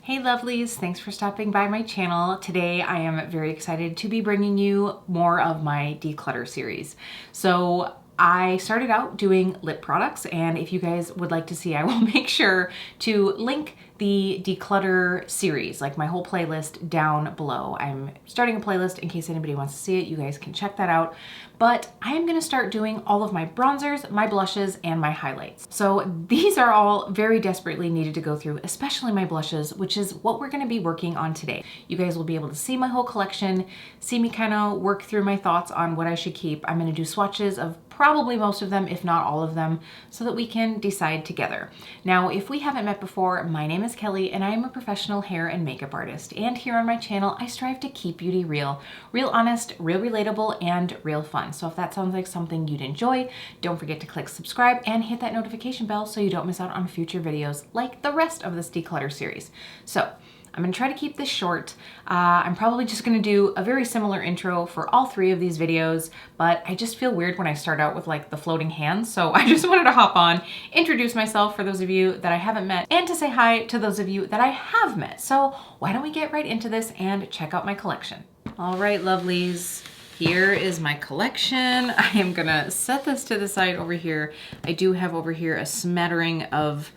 Hey lovelies, thanks for stopping by my channel. Today I am very excited to be bringing you more of my declutter series. So I started out doing lip products, and if you guys would like to see, I will make sure to link the declutter series, like my whole playlist, down below. I'm starting a playlist in case anybody wants to see it. You guys can check that out. But I am gonna start doing all of my bronzers, my blushes, and my highlights. So these are all very desperately needed to go through, especially my blushes, which is what we're gonna be working on today. You guys will be able to see my whole collection, see me kind of work through my thoughts on what I should keep. I'm gonna do swatches of probably most of them, if not all of them, so that we can decide together. Now, if we haven't met before, my name is Kelly and I am a professional hair and makeup artist. And here on my channel, I strive to keep beauty real. Real honest, real relatable, and real fun. So if that sounds like something you'd enjoy, don't forget to click subscribe and hit that notification bell so you don't miss out on future videos like the rest of this declutter series. So I'm gonna try to keep this short. I'm probably just gonna do a very similar intro for all three of these videos, but I just feel weird when I start out with like the floating hands. So I just wanted to hop on, introduce myself for those of you that I haven't met, and to say hi to those of you that I have met. So why don't we get right into this and check out my collection. All right, lovelies. Here is my collection. I am gonna set this to the side over here. I do have over here a smattering of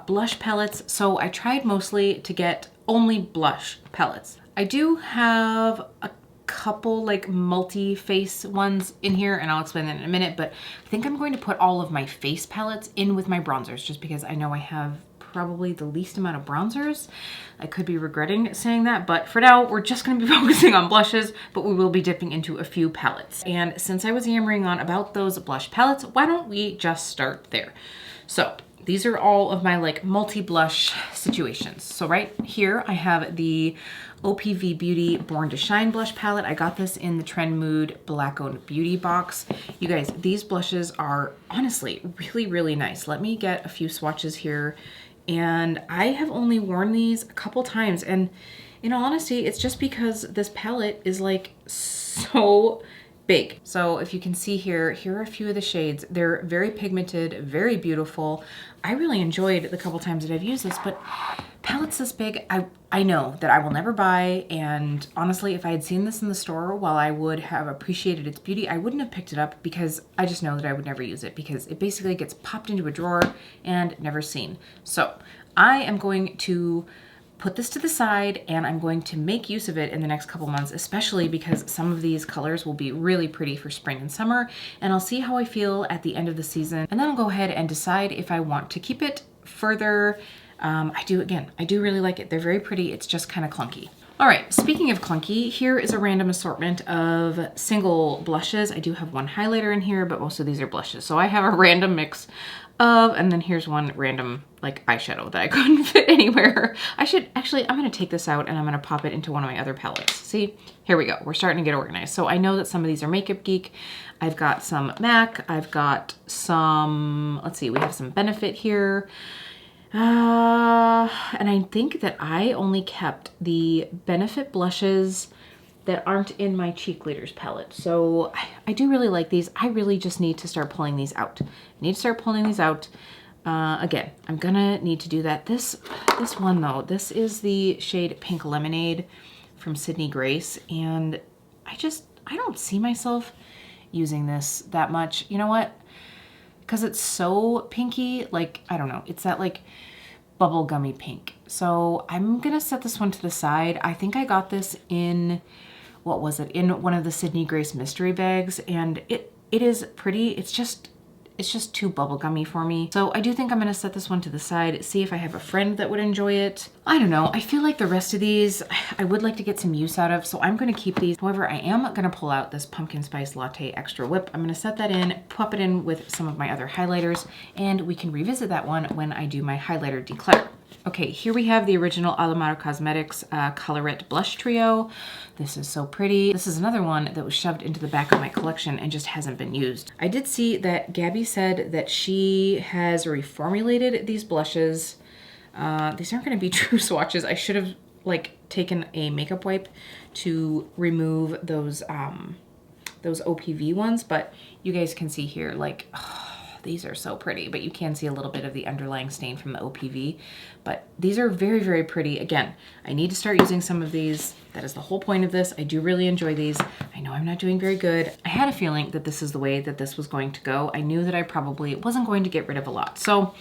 blush palettes. So I tried mostly to get only blush palettes. I do have a couple like multi-face ones in here, and I'll explain that in a minute, but I think I'm going to put all of my face palettes in with my bronzers just because I know I have probably the least amount of bronzers. I could be regretting saying that, but for now, we're just gonna be focusing on blushes, but we will be dipping into a few palettes. And since I was yammering on about those blush palettes, why don't we just start there? So these are all of my like multi-blush situations. So right here, I have the OPV Beauty Born to Shine blush palette. I got this in the Trend Mood Black Owned Beauty box. You guys, these blushes are honestly really, really nice. Let me get a few swatches here. And I have only worn these a couple times. And in all honesty, it's just because this palette is like so big. So if you can see here, here are a few of the shades. They're very pigmented, very beautiful. I really enjoyed the couple times that I've used this, but palettes this big, I know that I will never buy. And honestly, if I had seen this in the store, while I would have appreciated its beauty, I wouldn't have picked it up because I just know that I would never use it because it basically gets popped into a drawer and never seen. So I am going to put this to the side and I'm going to make use of it in the next couple months, especially because some of these colors will be really pretty for spring and summer, and I'll see how I feel at the end of the season, and then I'll go ahead and decide if I want to keep it further. I do really like it. They're very pretty. It's just kind of clunky. All right, speaking of clunky, here is a random assortment of single blushes. I do have one highlighter in here, but most of these are blushes. So I have a random mix of, and then here's one random like eyeshadow that I couldn't fit anywhere. I'm gonna take this out and I'm gonna pop it into one of my other palettes. See, here we go. We're starting to get organized. So I know that some of these are Makeup Geek. I've got some MAC. I've got some, let's see, we have some Benefit here. And I think that I only kept the Benefit blushes that aren't in my Cheek Leaders palette. So I do really like these. I really just need to start pulling these out. I need to start pulling these out. Again, I'm gonna need to do that. This one though, this is the shade Pink Lemonade from Sydney Grace. And I don't see myself using this that much. You know what? Because it's so pinky, like, I don't know, it's that like bubblegummy pink. So I'm gonna set this one to the side. I think I got this in, what was it? In one of the Sydney Grace mystery bags, and it is pretty. It's just too bubblegummy for me. So I do think I'm gonna set this one to the side, see if I have a friend that would enjoy it. I don't know. I feel like the rest of these, I would like to get some use out of, so I'm gonna keep these. However, I am gonna pull out this Pumpkin Spice Latte Extra Whip. I'm gonna set that in, pop it in with some of my other highlighters, and we can revisit that one when I do my highlighter declutter. Okay, here we have the original Alamaro Cosmetics Colorette Blush Trio. This is so pretty. This is another one that was shoved into the back of my collection and just hasn't been used. I did see that Gabby said that she has reformulated these blushes. These aren't gonna be true swatches. I should have like taken a makeup wipe to remove those OPV ones, but you guys can see here, like, oh, these are so pretty, but you can see a little bit of the underlying stain from the OPV. But these are very, very pretty. Again, I need to start using some of these. That is the whole point of this. I do really enjoy these. I know I'm not doing very good. I had a feeling that this is the way that this was going to go. I knew that I probably wasn't going to get rid of a lot. So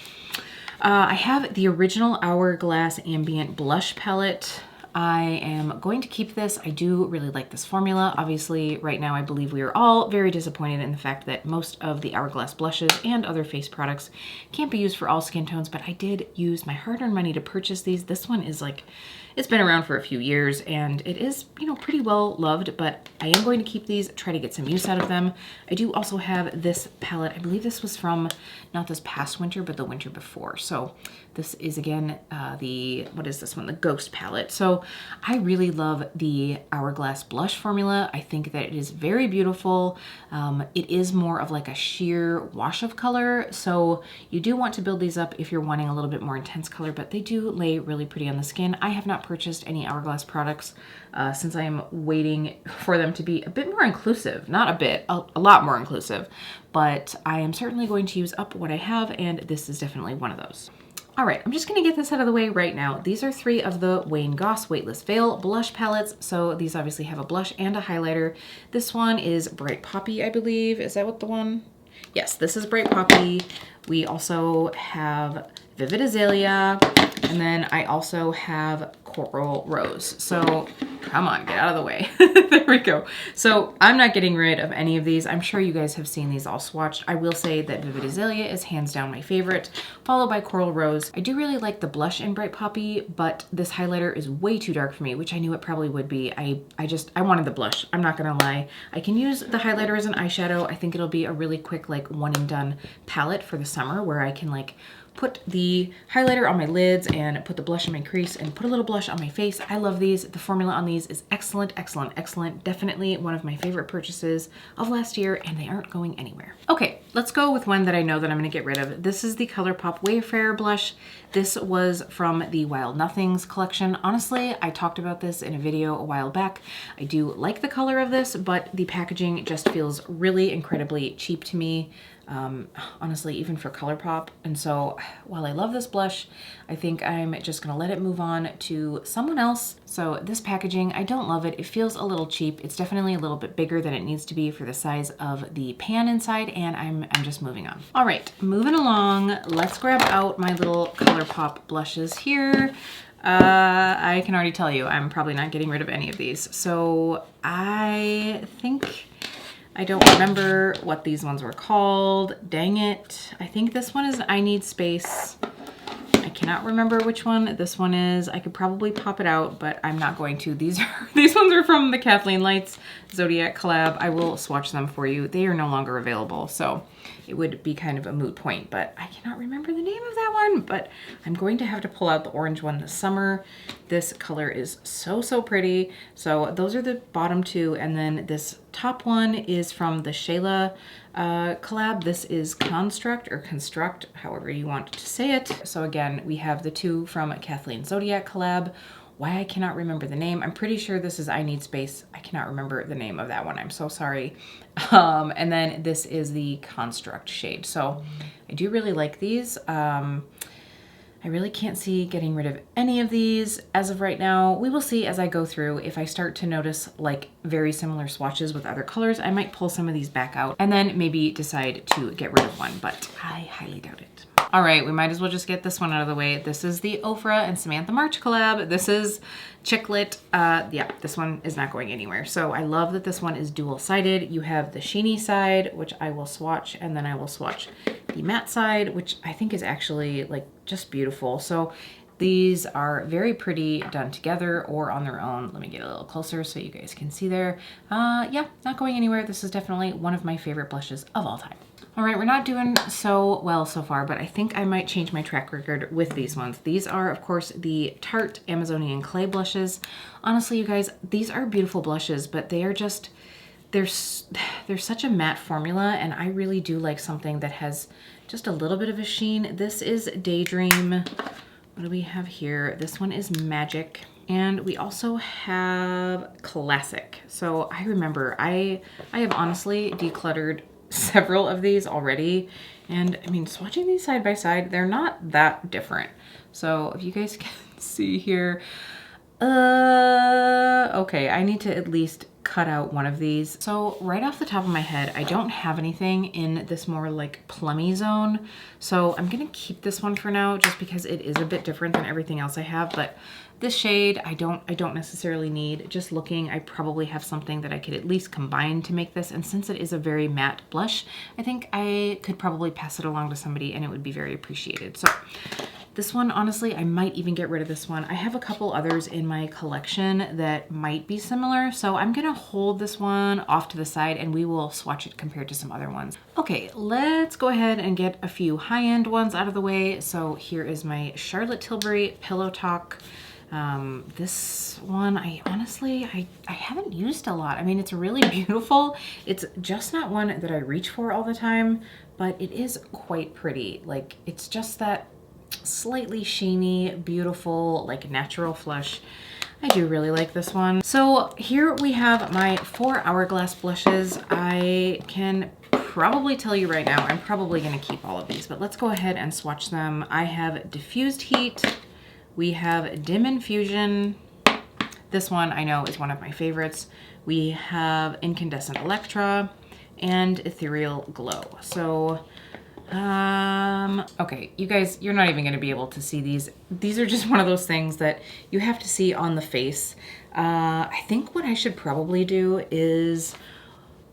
I have the original Hourglass Ambient Blush Palette. I am going to keep this. I do really like this formula. Obviously, right now I believe we are all very disappointed in the fact that most of the Hourglass blushes and other face products can't be used for all skin tones, but I did use my hard-earned money to purchase these. This one is like, it's been around for a few years and it is, you know, pretty well loved, but I am going to keep these, try to get some use out of them. I do also have this palette. I believe this was from not this past winter, but the winter before. So this is again, what is this one? The Ghost palette. So I really love the Hourglass blush formula. I think that it is very beautiful. It is more of like a sheer wash of color. So you do want to build these up if you're wanting a little bit more intense color, but they do lay really pretty on the skin. I have not purchased any Hourglass products since I am waiting for them to be a bit more inclusive. Not a bit, a lot more inclusive, but I am certainly going to use up what I have, and this is definitely one of those. All right, I'm just gonna get this out of the way right now. These are 3 of the Goss Weightless Veil blush palettes. So these obviously have a blush and a highlighter. This one is Bright Poppy, I believe. Is that what the one? Yes, this is Bright Poppy. We also have Vivid Azalea, and then I also have Coral Rose. So come on, get out of the way. There we go. So I'm not getting rid of any of these. I'm sure you guys have seen these all swatched. I will say that Vivid Azalea is hands down my favorite, followed by Coral Rose. I do really like the blush in Bright Poppy, but this highlighter is way too dark for me, which I knew it probably would be. I wanted the blush. I'm not gonna lie. I can use the highlighter as an eyeshadow. I think it'll be a really quick, like, one and done palette for the summer where I can like put the highlighter on my lids and put the blush in my crease and put a little blush on my face. I love these. The formula on these is excellent, excellent, excellent. Definitely one of my favorite purchases of last year, and they aren't going anywhere. Okay, let's go with one that I know that I'm gonna get rid of. This is the Colourpop Wayfarer blush. This was from the Wild Nothings collection. Honestly, I talked about this in a video a while back. I do like the color of this, but the packaging just feels really incredibly cheap to me. Honestly, even for Colourpop. And so while I love this blush, I think I'm just gonna let it move on to someone else. So this packaging, I don't love it. It feels a little cheap. It's definitely a little bit bigger than it needs to be for the size of the pan inside, and I'm just moving on. All right, moving along. Let's grab out my little Colourpop blushes here. I can already tell you, I'm probably not getting rid of any of these. So I think, I don't remember what these ones were called. Dang it. I think this one is I Need Space. I cannot remember which one this one is. I could probably pop it out, but I'm not going to. These ones are from the Kathleen Lights Zodiac collab. I will swatch them for you. They are no longer available, so it would be kind of a moot point, but I cannot remember the name of that one, but I'm going to have to pull out the orange one this summer. This color is so, so pretty. So those are the bottom 2, and then this top one is from the Shayla collab. This is Construct, however you want to say it. So again, we have the 2 from Kathleen Zodiac collab. Why I cannot remember the name. I'm pretty sure this is I Need Space. I cannot remember the name of that one. I'm so sorry. And then this is the Construct shade. So I do really like these. I really can't see getting rid of any of these as of right now. We will see as I go through. If I start to notice like very similar swatches with other colors, I might pull some of these back out and then maybe decide to get rid of one, but I highly doubt it. All right, we might as well just get this one out of the way. This is the Ofra and Samantha March collab. This is Chicklet. Yeah, this one is not going anywhere. So I love that this one is dual-sided. You have the sheeny side, which I will swatch, and then I will swatch the matte side, which I think is actually like just beautiful. So these are very pretty done together or on their own. Let me get a little closer so you guys can see there. Yeah, not going anywhere. This is definitely one of my favorite blushes of all time. All right, we're not doing so well so far, but I think I might change my track record with these ones. These are, of course, the Tarte Amazonian Clay blushes. Honestly, you guys, these are beautiful blushes, but they are just, they're such a matte formula, and I really do like something that has just a little bit of a sheen. This is Daydream. What do we have here? This one is Magic. And we also have Classic. So I remember I have honestly decluttered several of these already. And I mean, swatching these side by side, they're not that different. So if you guys can see here, okay, I need to at least cut out one of these. So right off the top of my head, I don't have anything in this more like plummy zone. So I'm gonna keep this one for now just because it is a bit different than everything else I have. But this shade, I don't necessarily need. Just looking, I probably have something that I could at least combine to make this. And since it is a very matte blush, I think I could probably pass it along to somebody and it would be very appreciated. So this one, honestly, I might even get rid of this one. I have a couple others in my collection that might be similar, so I'm gonna hold this one off to the side and we will swatch it compared to some other ones. Okay, let's go ahead and get a few high-end ones out of the way. So here is my Charlotte Tilbury Pillow Talk. This one, I honestly haven't used a lot. I mean, it's really beautiful. It's just not one that I reach for all the time, but it is quite pretty. Like, it's just that slightly sheeny, beautiful, like natural flush. I do really like this one. So here we have my 4 Hourglass blushes. I can probably tell you right now, I'm probably gonna keep all of these, but let's go ahead and swatch them. I have Diffused Heat. We have Dim Infusion. This one I know is one of my favorites. We have Incandescent Electra and Ethereal Glow. So, okay, you guys, you're not even gonna be able to see these. These are just one of those things that you have to see on the face. I think what I should probably do is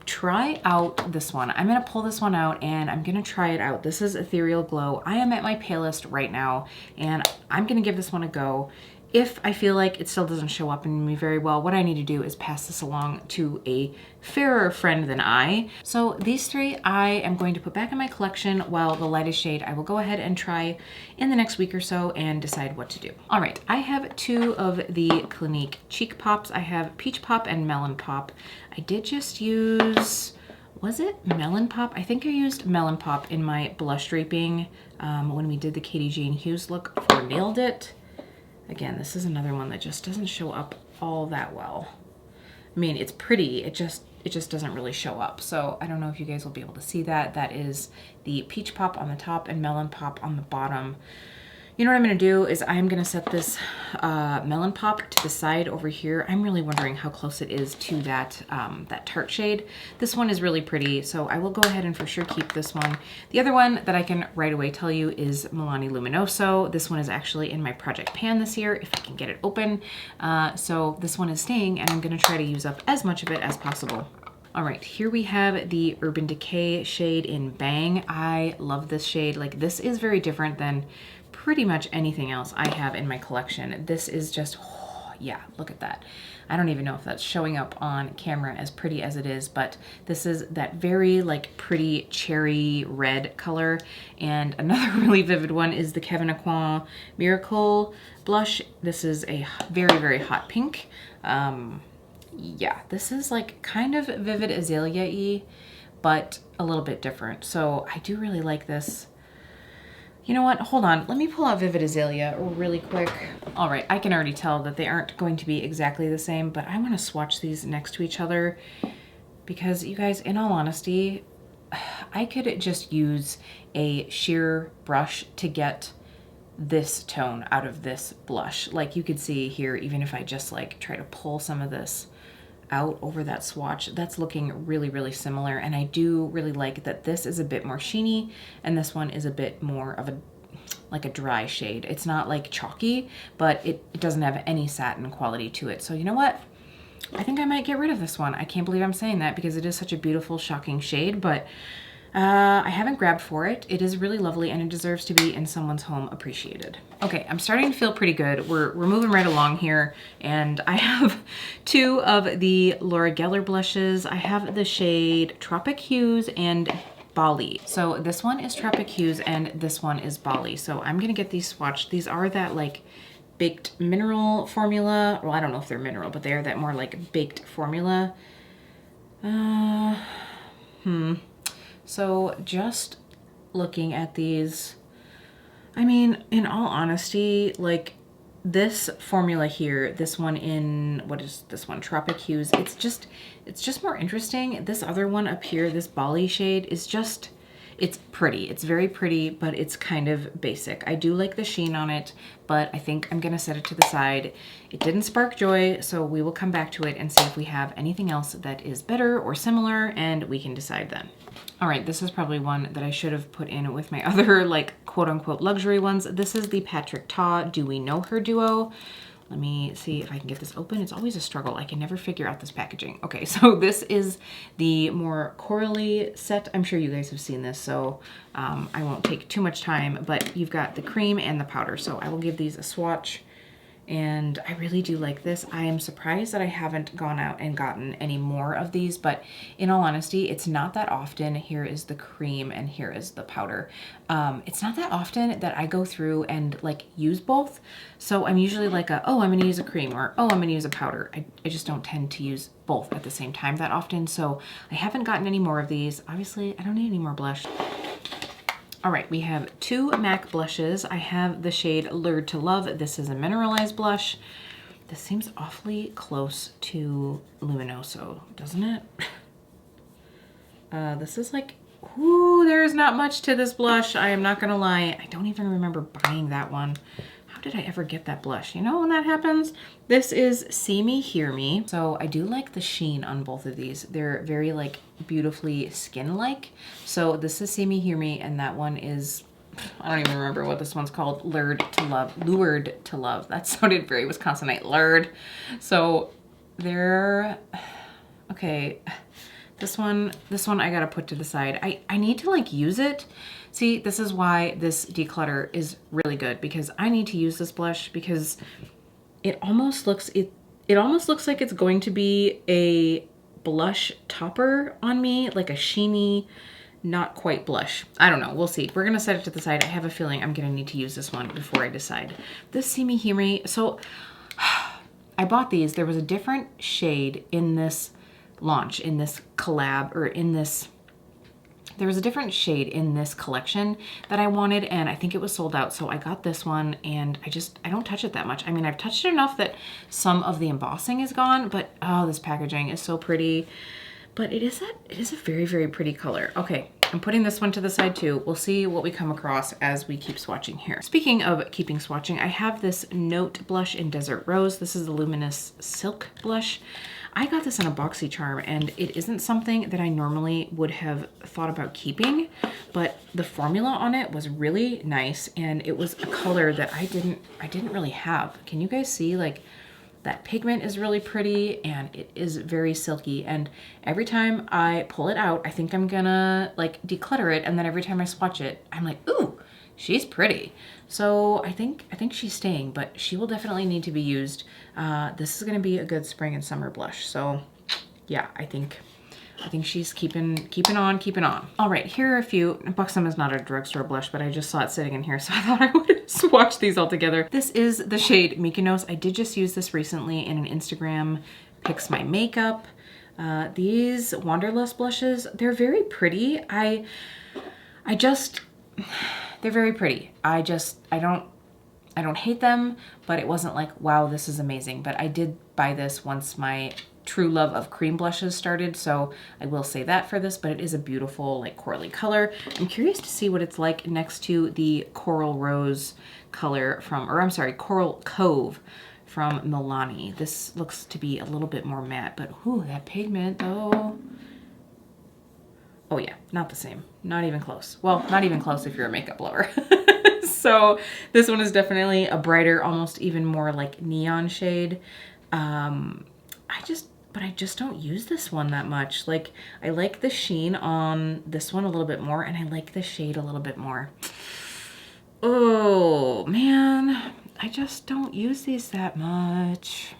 try out this one. I'm gonna pull this one out and I'm gonna try it out. This is Ethereal Glow. I am at my palest right now and I'm gonna give this one a go. If I feel like it still doesn't show up in me very well, what I need to do is pass this along to a fairer friend than I. So these 3 I am going to put back in my collection, while the lightest shade I will go ahead and try in the next week or so and decide what to do. All right, I have 2 of the Clinique Cheek Pops. I have Peach Pop and Melon Pop. I did just use, was it Melon Pop? I think I used Melon Pop in my blush draping when we did the Katie Jane Hughes look for Nailed It. Again, this is another one that just doesn't show up all that well. I mean, it's pretty, it just doesn't really show up. So I don't know if you guys will be able to see that. That is the Peach Pop on the top and Melon Pop on the bottom. You know what I'm gonna do is I'm gonna set this Melon Pop to the side over here. I'm really wondering how close it is to that, that Tarte shade. This one is really pretty, so I will go ahead and for sure keep this one. The other one that I can right away tell you is Milani Luminoso. This one is actually in my project pan this year, if I can get it open. So this one is staying and I'm gonna try to use up as much of it as possible. All right, here we have the Urban Decay shade in Bang. I love this shade. Like, this is very different than pretty much anything else I have in my collection. This is just, oh, yeah, look at that. I don't even know if that's showing up on camera as pretty as it is, but this is that very like pretty cherry red color. And another really vivid one is the Kevyn Aucoin Miracle blush. This is a very, very hot pink. Yeah, this is like kind of Vivid Azalea-y, but a little bit different. So I do really like this. You know what? Hold on. Let me pull out Vivid Azalea really quick. All right, I can already tell that they aren't going to be exactly the same, but I want to swatch these next to each other because, you guys, in all honesty, I could just use a sheer brush to get this tone out of this blush. Like you could see here, even if I just like try to pull some of this out over that swatch, that's looking really, really similar. And I do really like that this is a bit more sheeny and this one is a bit more of a like a dry shade. It's not like chalky, but it doesn't have any satin quality to it. So you know what? I think I might get rid of this one. I can't believe I'm saying that because it is such a beautiful, shocking shade, but I haven't grabbed for it. It is really lovely and it deserves to be in someone's home appreciated. Okay, I'm starting to feel pretty good. We're moving right along here and I have 2 of the Laura Geller blushes. I have the shade Tropic Hues and Bali. So this one is Tropic Hues and this one is Bali. So I'm gonna get these swatched. These are that like baked mineral formula. Well, I don't know if they're mineral, but they are that more like baked formula. So just looking at these, I mean, in all honesty, like this formula here, this one in, what is this one? Tropic Hues. It's just more interesting. This other one up here, this Bali shade is just, it's pretty. It's very pretty, but it's kind of basic. I do like the sheen on it, but I think I'm gonna set it to the side. It didn't spark joy, so we will come back to it and see if we have anything else that is better or similar, and we can decide then. All right, this is probably one that I should have put in with my other, like, quote unquote luxury ones. This is the Patrick Ta Do We Know Her Duo. Let me see if I can get this open. It's always a struggle. I can never figure out this packaging. Okay, so this is the more corally set. I'm sure you guys have seen this, so I won't take too much time, but you've got the cream and the powder. So I will give these a swatch. And I really do like this. I am surprised that I haven't gone out and gotten any more of these, but in all honesty, it's not that often. Here is the cream and here is the powder. It's not that often that I go through and like use both. So I'm usually like oh, I'm gonna use a cream, or oh, I'm gonna use a powder. I just don't tend to use both at the same time that often. So I haven't gotten any more of these. Obviously, I don't need any more blush. All right, we have two MAC blushes. I have the shade Lured to Love. This is a mineralized blush. This seems awfully close to Luminoso, doesn't it? This is like, ooh, there's not much to this blush. I am not gonna lie. I don't even remember buying that one. How did I ever get that blush? You know when that happens? This is See Me, Hear Me. So I do like the sheen on both of these. They're very like beautifully skin-like. So this is See Me, Hear Me, and that one is, I don't even remember what this one's called. Lured to Love. Lured to Love. That sounded very Wisconsinite. Lured. So they're, okay. This one I gotta put to the side. I need to like use it. See, this is why this Declutter is really good, because I need to use this blush because it almost looks like it's going to be a blush topper on me, like a sheeny, not quite blush. I don't know, we'll see. We're gonna set it to the side. I have a feeling I'm gonna need to use this one before I decide. This See Me, Hear Me. So I bought these. There was a different shade in this launch, in this collab, or in this, there was a different shade in this collection that I wanted, and I think it was sold out, so I got this one, and I don't touch it that much. I mean, I've touched it enough that some of the embossing is gone, but oh, this packaging is so pretty. But it is a very, very pretty color. Okay, I'm putting this one to the side too. We'll see what we come across as we keep swatching here. Speaking of keeping swatching, I have this Note blush in Desert Rose. This is the Luminous Silk blush. I got this in a BoxyCharm, and it isn't something that I normally would have thought about keeping, but the formula on it was really nice, and it was a color that I didn't really have. Can you guys see, like, that pigment is really pretty, and it is very silky, and every time I pull it out, I think I'm gonna like declutter it, and then every time I swatch it, I'm like, ooh, she's pretty. So I think she's staying, but she will definitely need to be used. This is gonna be a good spring and summer blush. So yeah, I think she's keeping on. All right, here are a few. Buxom is not a drugstore blush, but I just saw it sitting in here, so I thought I would swatch these all together. This is the shade Mykonos. I did just use this recently in an Instagram Picks My Makeup. These Wanderlust blushes, they're very pretty. They're very pretty. I don't hate them, but it wasn't like, wow, this is amazing. But I did buy this once my true love of cream blushes started, so I will say that for this, but it is a beautiful like corally color. I'm curious to see what it's like next to the Coral Rose color from, or I'm sorry, Coral Cove from Milani. This looks to be a little bit more matte, but whew, that pigment though. Oh yeah, not the same. Not even close. Well, not even close if you're a makeup lover. So this one is definitely a brighter, almost even more like neon shade. I just don't use this one that much. Like, I like the sheen on this one a little bit more, and I like the shade a little bit more. Oh man, I just don't use these that much.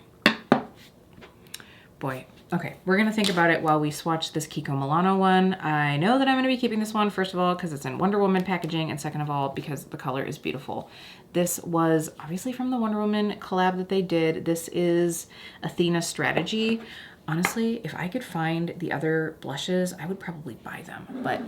Boy. Okay, we're gonna think about it while we swatch this Kiko Milano one. I know that I'm gonna be keeping this one, first of all, because it's in Wonder Woman packaging, and second of all, because the color is beautiful. This was obviously from the Wonder Woman collab that they did. This is Athena Strategy. Honestly, if I could find the other blushes, I would probably buy them, but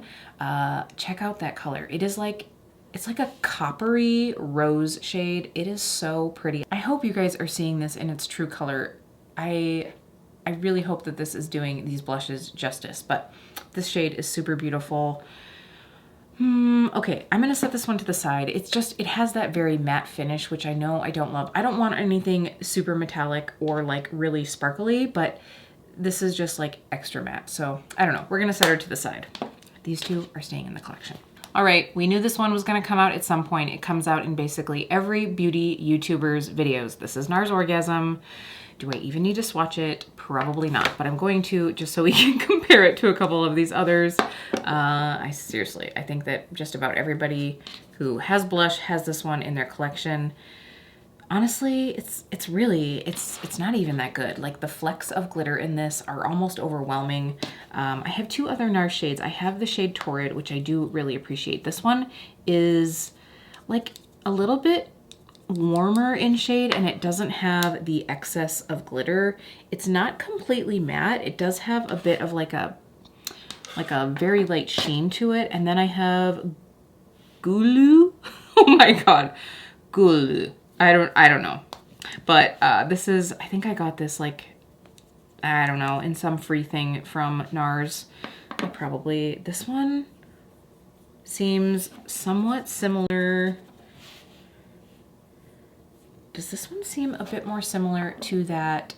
check out that color. It is like, it's like a coppery rose shade. It is so pretty. I hope you guys are seeing this in its true color. I really hope that this is doing these blushes justice, but this shade is super beautiful. Okay, I'm gonna set this one to the side. It's just, it has that very matte finish, which I know I don't love. I don't want anything super metallic or like really sparkly, but this is just like extra matte. So I don't know, we're gonna set her to the side. These two are staying in the collection. All right, we knew this one was gonna come out at some point. It comes out in basically every beauty YouTuber's videos. This is Nars Orgasm. Do I even need to swatch it? Probably not, but I'm going to just so we can compare it to a couple of these others. I seriously, I think that just about everybody who has blush has this one in their collection. Honestly, it's not even that good. Like the flecks of glitter in this are almost overwhelming. I have two other NARS shades. I have the shade Torrid, which I do really appreciate. This one is like a little bit warmer in shade and it doesn't have the excess of glitter. It's not completely matte. It does have a bit of like a very light sheen to it. And then I have Gulu. Oh my God, Gulu. I don't know. But this is, I think I got this like, I don't know, in some free thing from NARS. This one seems somewhat similar. Does this one seem a bit more similar to that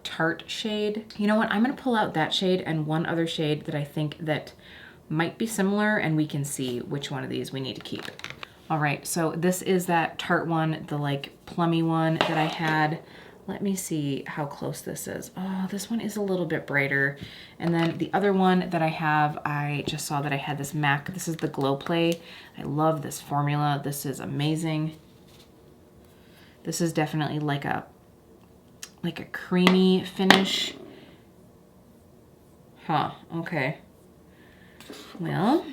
Tarte shade? You know what, I'm gonna pull out that shade and one other shade that I think that might be similar and we can see which one of these we need to keep. All right, so this is that Tarte one, the like plummy one that I had. Let me see how close this is. Oh, this one is a little bit brighter. And then the other one that I have, I just saw that I had this MAC. This is the Glow Play. I love this formula. This is amazing. This is definitely like a creamy finish. Huh, okay. Well,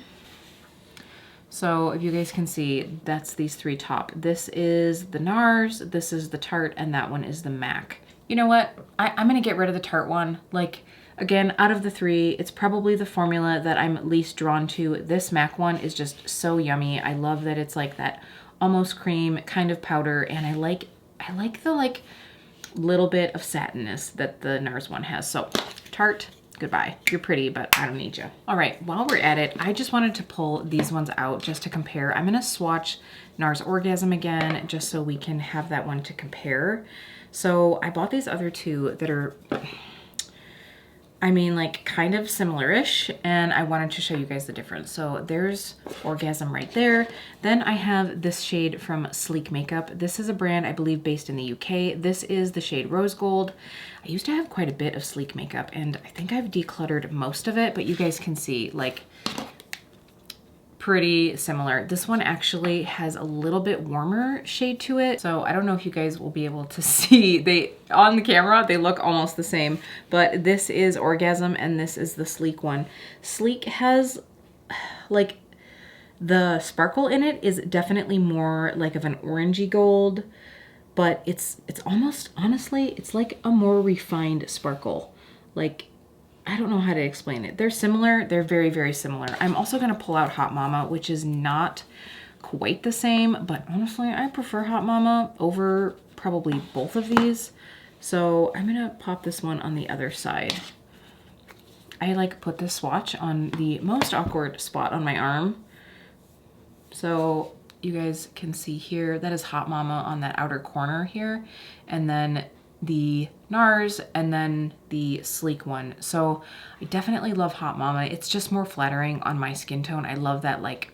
so if you guys can see, that's these three top. This is the NARS, this is the Tarte, and that one is the MAC. You know what? I'm gonna get rid of the Tarte one. Like, again, out of the three, it's probably the formula that I'm least drawn to. This MAC one is just so yummy. I love that it's like that almost cream kind of powder, and I like the like little bit of satinness that the NARS one has. So Tarte, goodbye. You're pretty, but I don't need you. All right, while we're at it, I just wanted to pull these ones out just to compare. I'm gonna swatch NARS Orgasm again, just so we can have that one to compare. So I bought these other two that are, I mean, like kind of similar-ish, and I wanted to show you guys the difference. So there's Orgasm right there. Then I have this shade from Sleek Makeup. This is a brand, I believe, based in the UK. This is the shade Rose Gold. I used to have quite a bit of Sleek Makeup, and I think I've decluttered most of it, but you guys can see, like, pretty similar. This one actually has a little bit warmer shade to it. So I don't know if you guys will be able to see, on the camera, they look almost the same, but this is Orgasm and this is the Sleek one. Sleek has like the sparkle in it is definitely more like of an orangey gold, but it's almost, honestly, it's like a more refined sparkle. Like, I don't know how to explain it. They're similar. They're very, very similar. I'm also going to pull out Hot Mama, which is not quite the same, but honestly, I prefer Hot Mama over probably both of these. So I'm going to pop this one on the other side. I like put this swatch on the most awkward spot on my arm. So you guys can see here, that is Hot Mama on that outer corner here. And then the NARS, and then the Sleek one. So I definitely love Hot Mama. It's just more flattering on my skin tone. I love that like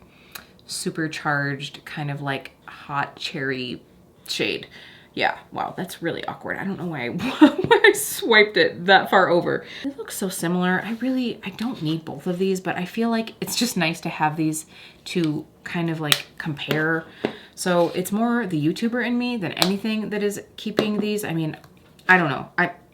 supercharged kind of like hot cherry shade. Yeah, wow, that's really awkward. I don't know why I swiped it that far over. It looks so similar. I don't need both of these, but I feel like it's just nice to have these to kind of like compare. So it's more the YouTuber in me than anything that is keeping these. I mean, I don't know.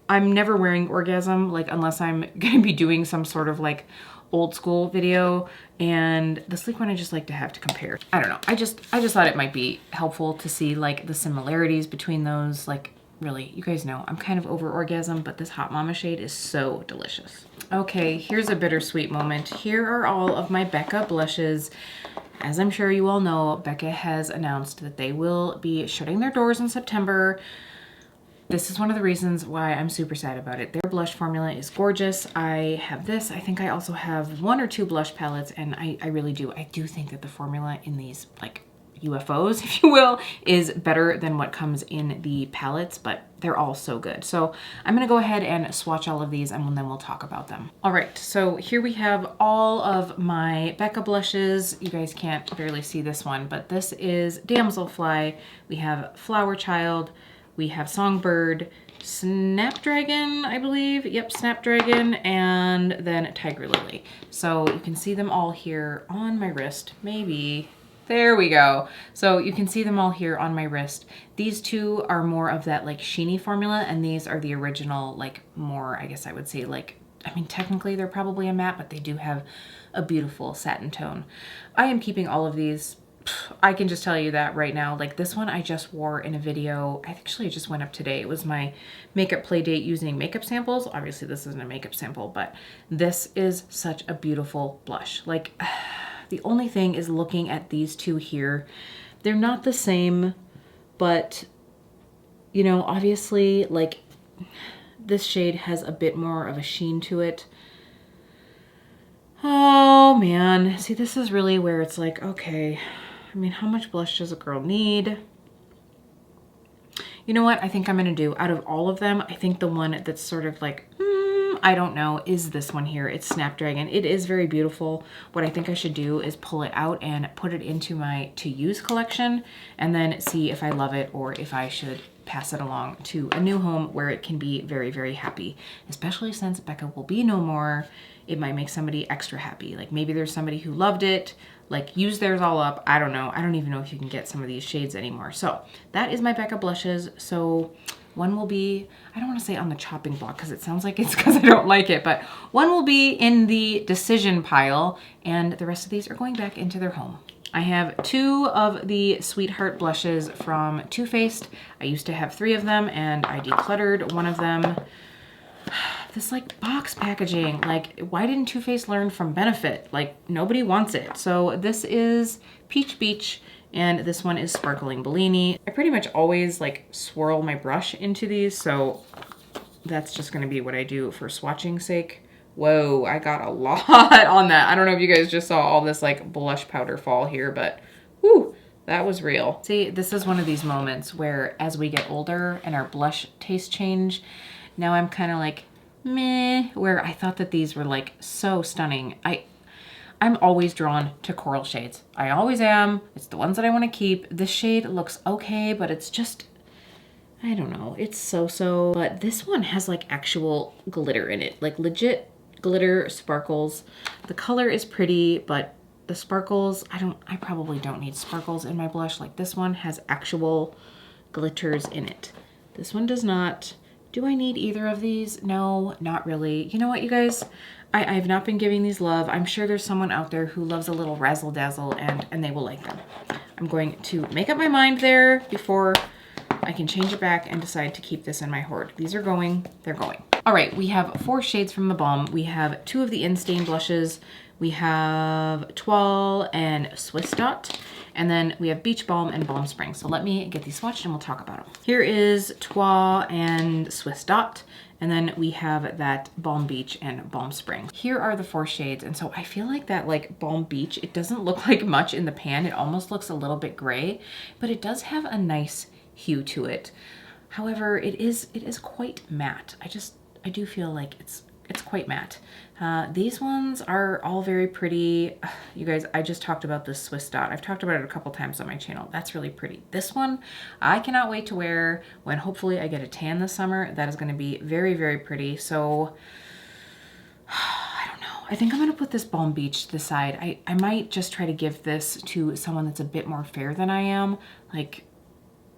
I'm never wearing Orgasm, like, unless I'm gonna be doing some sort of like old school video, and the Sleek one I just like to have to compare. I don't know. I just thought it might be helpful to see like the similarities between those. Like, really, you guys know, I'm kind of over orgasm, but this Hot Mama shade is so delicious. Okay, here's a bittersweet moment. Here are all of my Becca blushes. As I'm sure you all know, Becca has announced that they will be shutting their doors in September. This is one of the reasons why I'm super sad about it. Their blush formula is gorgeous. I have this. I think I also have 1 or 2 blush palettes, and I really do. I do think that the formula in these, like, UFOs, if you will, is better than what comes in the palettes, but they're all so good. So I'm gonna go ahead and swatch all of these, and then we'll talk about them. All right, so here we have all of my Becca blushes. You guys can't barely see this one, but this is Damselfly. We have Flower Child. We have Songbird, Snapdragon, I believe. Yep, Snapdragon, and then Tiger Lily. So you can see them all here on my wrist, maybe. There we go. So you can see them all here on my wrist. These two are more of that like sheeny formula, and these are the original, like more, I guess I would say like, I mean, technically they're probably a matte, but they do have a beautiful satin tone. I am keeping all of these. I can just tell you that right now. Like this one I just wore in a video. I actually just went up today. It was my makeup play date using makeup samples. Obviously this isn't a makeup sample, but this is such a beautiful blush. Like the only thing is looking at these two here. They're not the same, but you know, obviously like this shade has a bit more of a sheen to it. Oh man, see, this is really where it's like, okay, I mean, how much blush does a girl need? You know what I think I'm gonna do? Out of all of them, I think the one that's sort of like, I don't know, is this one here. It's Snapdragon. It is very beautiful. What I think I should do is pull it out and put it into my to use collection and then see if I love it or if I should pass it along to a new home where it can be very, very happy. Especially since Becca will be no more, it might make somebody extra happy. Like maybe there's somebody who loved it, like used theirs all up. I don't know. I don't even know if you can get some of these shades anymore. So that is my Becca blushes. So one will be, I don't want to say on the chopping block because it sounds like it's because I don't like it, but one will be in the decision pile and the rest of these are going back into their home. I have 2 of the Sweetheart blushes from Too Faced. I used to have 3 of them and I decluttered one of them. This like box packaging, like why didn't Too Faced learn from Benefit? Like nobody wants it. So this is Peach Beach and this one is Sparkling Bellini. I pretty much always like swirl my brush into these, so that's just gonna be what I do for swatching sake. Whoa, I got a lot on that. I don't know if you guys just saw all this like blush powder fall here, but whew, that was real. See, this is one of these moments where as we get older and our blush tastes change, now I'm kind of like, meh, where I thought that these were like so stunning. I'm always drawn to coral shades. I always am. It's the ones that I want to keep. This shade looks okay, but it's just, I don't know. It's so-so. But this one has like actual glitter in it, like legit glitter sparkles. The color is pretty, but the sparkles, I probably don't need sparkles in my blush. Like this one has actual glitters in it. This one does not. Do I need either of these? No, not really. You know what, you guys? I've not been giving these love. I'm sure there's someone out there who loves a little razzle dazzle and they will like them. I'm going to make up my mind there before I can change it back and decide to keep this in my hoard. These are going, they're going. All right, we have 4 shades from the Balm. We have 2 of the In-Stain blushes. We have Toile and Swiss Dot. And then we have Beach Balm and Balm Spring. So let me get these swatched and we'll talk about them. Here is Toile and Swiss Dot. And then we have that Balm Beach and Balm Spring. Here are the 4 shades. And so I feel like that like Balm Beach, it doesn't look like much in the pan. It almost looks a little bit gray, but it does have a nice hue to it. However, it is quite matte. I do feel like it's quite matte. These ones are all very pretty. You guys, I just talked about this Swiss Dot. I've talked about it a couple times on my channel. That's really pretty. This one, I cannot wait to wear when hopefully I get a tan this summer. That is going to be very, very pretty. So I don't know. I think I'm going to put this Balm Beach to the side. I might just try to give this to someone that's a bit more fair than I am. Like,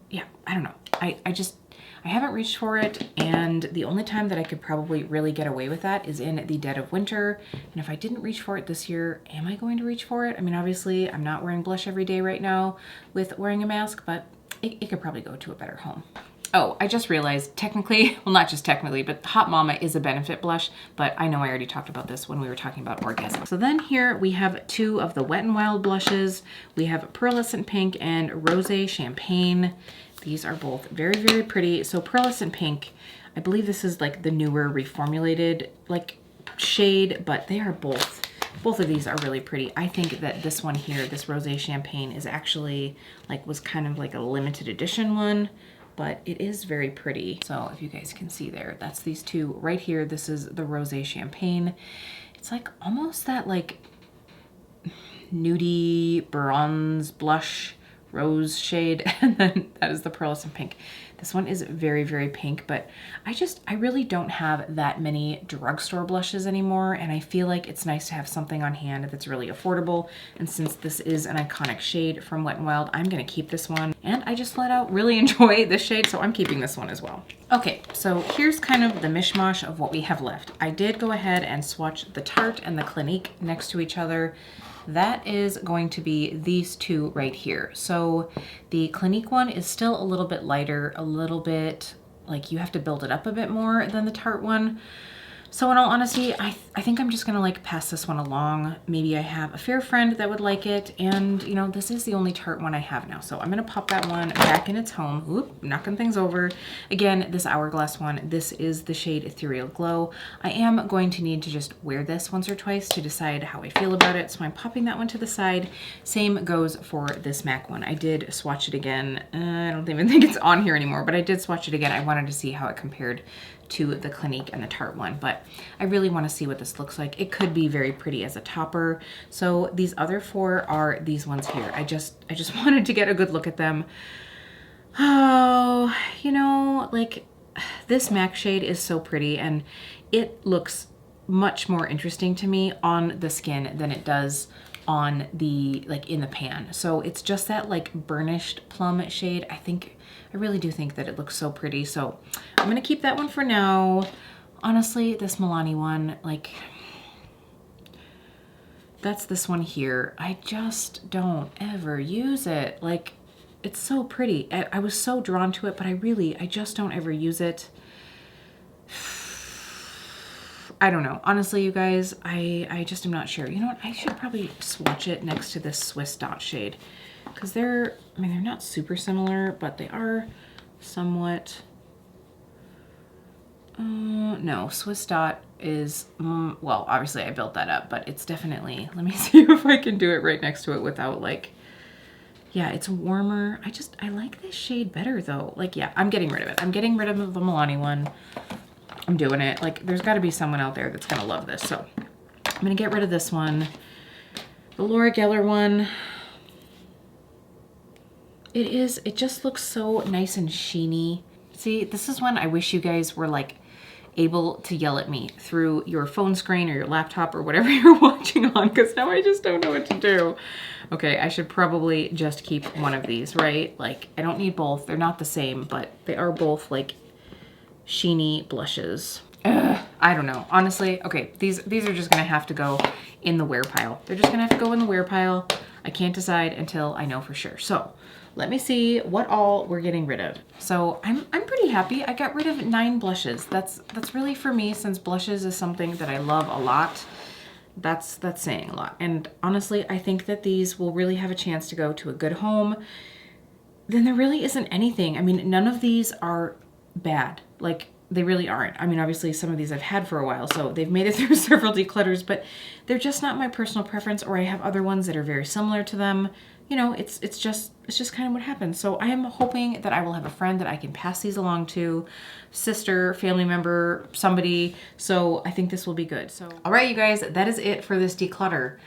yeah, I don't know. I haven't reached for it, and the only time that I could probably really get away with that is in the dead of winter. And if I didn't reach for it this year, am I going to reach for it? I mean, obviously, I'm not wearing blush every day right now with wearing a mask, but it could probably go to a better home. Oh, I just realized technically, well, not just technically, but Hot Mama is a benefit blush, but I know I already talked about this when we were talking about Orgasm. So then here we have two of the Wet n Wild blushes. We have Pearlescent Pink and Rosé Champagne. These are both very, very pretty. So Pearlescent Pink, I believe this is like the newer reformulated like shade, but they are both of these are really pretty. I think that this one here, this Rosé Champagne, is actually like, was kind of like a limited edition one, but it is very pretty. So if you guys can see there, that's these two right here. This is the Rosé Champagne. It's like almost that like nudie bronze blush rose shade, and then that is the Pearlescent Pink. This one is very, very pink, but I really don't have that many drugstore blushes anymore, and I feel like it's nice to have something on hand that's really affordable. And since this is an iconic shade from Wet n Wild, I'm gonna keep this one. And I just flat out really enjoy this shade, so I'm keeping this one as well. Okay, so here's kind of the mishmash of what we have left. I did go ahead and swatch the Tarte and the Clinique next to each other. That is going to be these two right here. So the Clinique one is still a little bit lighter, a little bit like you have to build it up a bit more than the Tarte one. So in all honesty, I think I'm just gonna like pass this one along. Maybe I have a fair friend that would like it, and you know, this is the only Tarte one I have now. So I'm gonna pop that one back in its home. Oop, knocking things over. Again, this Hourglass one, this is the shade Ethereal Glow. I am going to need to just wear this once or twice to decide how I feel about it. So I'm popping that one to the side. Same goes for this MAC one. I did swatch it again. I don't even think it's on here anymore, but I did swatch it again. I wanted to see how it compared to the Clinique and the Tarte one, but I really want to see what this looks like. It could be very pretty as a topper. So these other four are these ones here. I just wanted to get a good look at them. Oh, you know, like this MAC shade is so pretty, and it looks much more interesting to me on the skin than it does on the, like in the pan. So it's just that like burnished plum shade. I really do think that it looks so pretty. So I'm gonna keep that one for now. Honestly, this Milani one, like, that's this one here. I just don't ever use it. Like, it's so pretty. I was so drawn to it, but I just don't ever use it. I don't know. Honestly, you guys, I just am not sure. You know what? I should probably swatch it next to this Swiss Dot shade, because they're not super similar, but they are somewhat. No, Swiss Dot is, well, obviously I built that up, but it's definitely, let me see if I can do it right next to it without like, yeah, it's warmer. I like this shade better though. Like, yeah, I'm getting rid of it. I'm getting rid of the Milani one. I'm doing it. Like, there's got to be someone out there that's gonna love this. So I'm gonna get rid of this one. The Laura Geller one. It just looks so nice and sheeny. See, this is when I wish you guys were like able to yell at me through your phone screen or your laptop or whatever you're watching on, because now I just don't know what to do. Okay, I should probably just keep one of these, right? Like, I don't need both. They're not the same, but they are both like sheeny blushes. I don't know. Honestly, okay, these are just gonna have to go in the wear pile. They're just gonna have to go in the wear pile. I can't decide until I know for sure. So let me see what all we're getting rid of. So I'm pretty happy. I got rid of 9 blushes. That's really, for me, since blushes is something that I love a lot. That's saying a lot. And honestly, I think that these will really have a chance to go to a good home. Then there really isn't anything. I mean, none of these are bad. Like, they really aren't. I mean, obviously some of these I've had for a while, so they've made it through several declutters, but they're just not my personal preference, or I have other ones that are very similar to them. You know, it's just kind of what happens. So I am hoping that I will have a friend that I can pass these along to, sister, family member, somebody. So I think this will be good. So, all right, you guys, that is it for this declutter.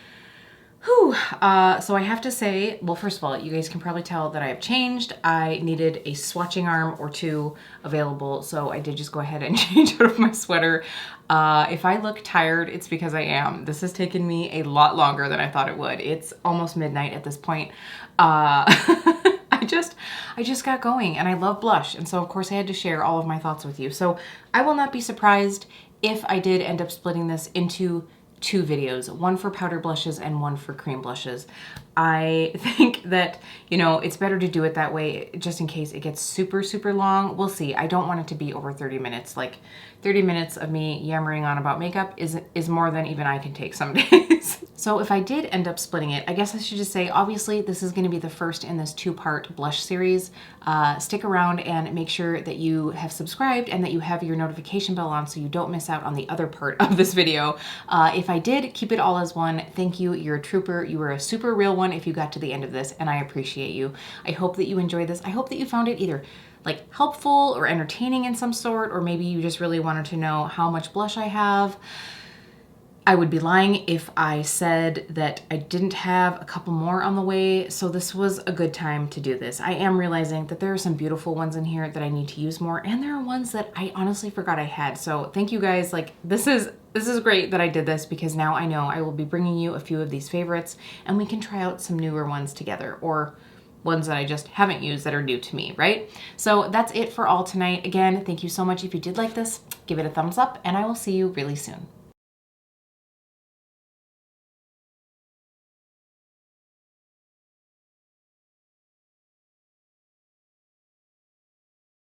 Whew. So I have to say, well, first of all, you guys can probably tell that I have changed. I needed a swatching arm or two available, so I did just go ahead and change out of my sweater. If I look tired, it's because I am. This has taken me a lot longer than I thought it would. It's almost midnight at this point. I just got going, and I love blush, and so of course I had to share all of my thoughts with you. So I will not be surprised if I did end up splitting this into 2 videos, one for powder blushes and one for cream blushes. I think that, you know, it's better to do it that way just in case it gets super, super long. We'll see. I don't want it to be over 30 minutes. Like 30 minutes of me yammering on about makeup is more than even I can take some days. So if I did end up splitting it, I guess I should just say, obviously this is going to be the first in this 2-part blush series. Stick around and make sure that you have subscribed and that you have your notification bell on so you don't miss out on the other part of this video. If I did keep it all as one, thank you. You're a trooper. You were a super real one if you got to the end of this, and I appreciate you. I hope that you enjoyed this. I hope that you found it either like helpful or entertaining in some sort, or maybe you just really wanted to know how much blush I have. I would be lying if I said that I didn't have a couple more on the way, so this was a good time to do this. I am realizing that there are some beautiful ones in here that I need to use more, and there are ones that I honestly forgot I had. So thank you guys. Like, this is great that I did this, because now I know I will be bringing you a few of these favorites and we can try out some newer ones together, or ones that I just haven't used that are new to me, right? So that's it for all tonight. Again, thank you so much. If you did like this, give it a thumbs up, and I will see you really soon.